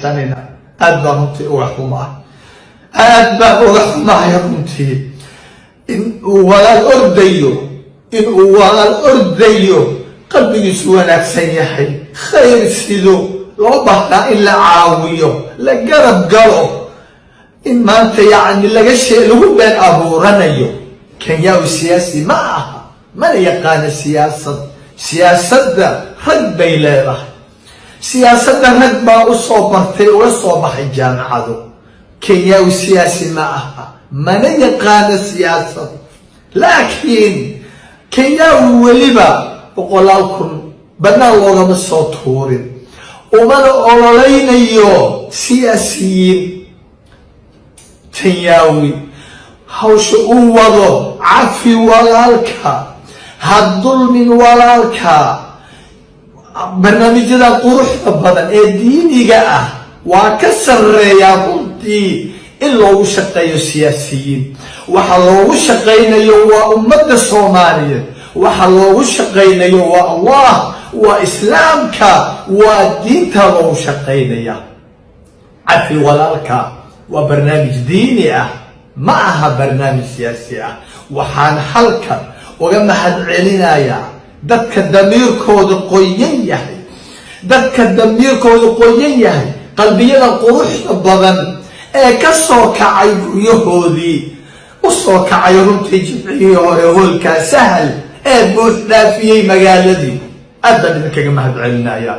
tanina aad baan runtii uga xumaa aad baan uga xumahay runtii in uu walaal ordayo qalbigiisu wanaagsan yahay khayr sido loo baahnaa in la caawiyo la garab galo in maanta yacni lagu been abuuranayo kenyawi siyaasi ma aha mana yaqaana siyaasadda rag bay leedahay siyaasadda rag baa u soo bartay uga soo baxay jaamacado kenyawi siyaasi ma aha mana yaqaana siyaasad laakiin kenyawi weliba 100,000 banaan loogama soo tuurin umana ololeynayo siyaasiyiin kenyawi hawsha uu wado cafi walaalka ha dulmin walaalka barnaamijyada quruxda badan ee diiniga ah waa ka sarreeyaa runtii in loogu shaqeeyo siyaasiyiin waxa loogu shaqeynayo waa ummadda Soomaaliyeed waxa loogu shaqeynayo waa Allah waa islaamka waa diinta loogu shaqeynaya cafi walaalka waa barnaamij diini ah ma aha barnaamij siyaasi ah waxaan halkan uga mahad celinayaa dadka damiirkooda qoyan yahay qalbiyada quruxda badan ee ka soo kacay guryahoodii u soo kacay runtii jimcihii hore hoolka sahal ee buux dhaafiyey magaaladii aad baan idinkaga mahad celinayaa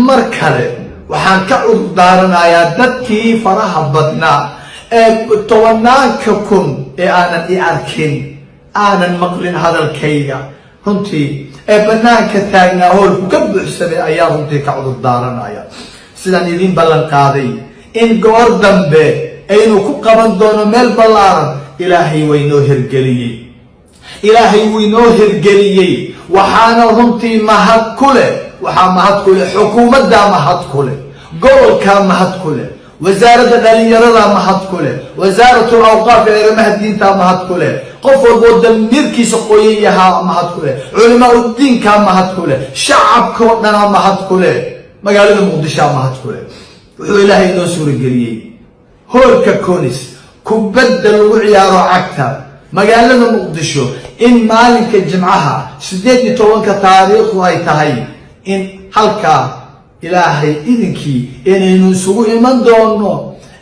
mar kale waxaan ka cudurdaaranayaa dadkii faraha badnaa ee 10,000 ee aanan i arkin aanan maqlin hadalkayga runtii ee banaanka taagnaa hoolku ka buuxsamay ayaa runtii ka cudurdaaranaya sidaan idin ballan qaaday in goor dambe aynu ku qaban doono meel ballaaran ilaahay waynoo hirgeliyey waxaana runtii mahad ku leh xukuumadda mahad ku leh gobolka mahad ku leh wasaaradda dhalinyarada mahad ku leh wasaaratul awqaaf ee arrimaha diinta mahad ku leh qof walbo damiirkiisa qoyan yahaa mahad ku leh culamaa udiinka mahad ku leh shacabka oo dhan mahad ku leh magaalada muqdisho mahad ku leh wuxuu ilaahay inoo suurageliyey hoolka konis kubadda lagu ciyaaro cagta magaalada muqdisho in maalinka jimcaha 18 taariikhdu ay tahay in halkaa ilaahay idinkii inaynu isugu iman doono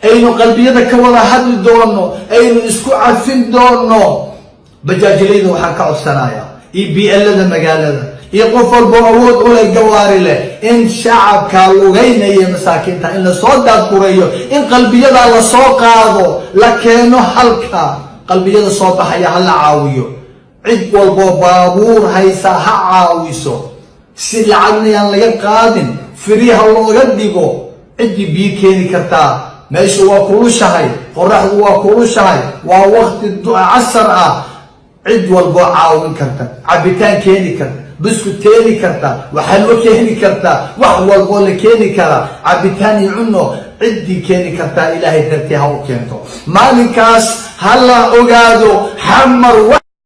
aynu qalbiyada ka wada hadli doono aynu isku cafin doono bajaajileyda waxaan ka codsanayaa EBL-da magaalada iyo qof walbo awood u leh gawaari leh in shacabka lugeynaya masaakiinta in la soo daadgureeyo in qalbiyada la soo qaado la keeno halka qalbiyada soo baxaya ha la caawiyo cid walbo baabuur haysa ha caawiso si lacagna aan laga qaadin firiha looga dhigo cidii biyo keeni kartaa meesha waa kulushahay qoraxdu waa kulushahay waa waqti casar ah cid walbo caawin karta cabitaan keeni karta bisku keeni karta waxalwo keeni karta wax walbo la keeni kara cabitaan iyo cunno cidii keeni karta ilaahay dartii ha u keento maalinkaas hala ogaado xamar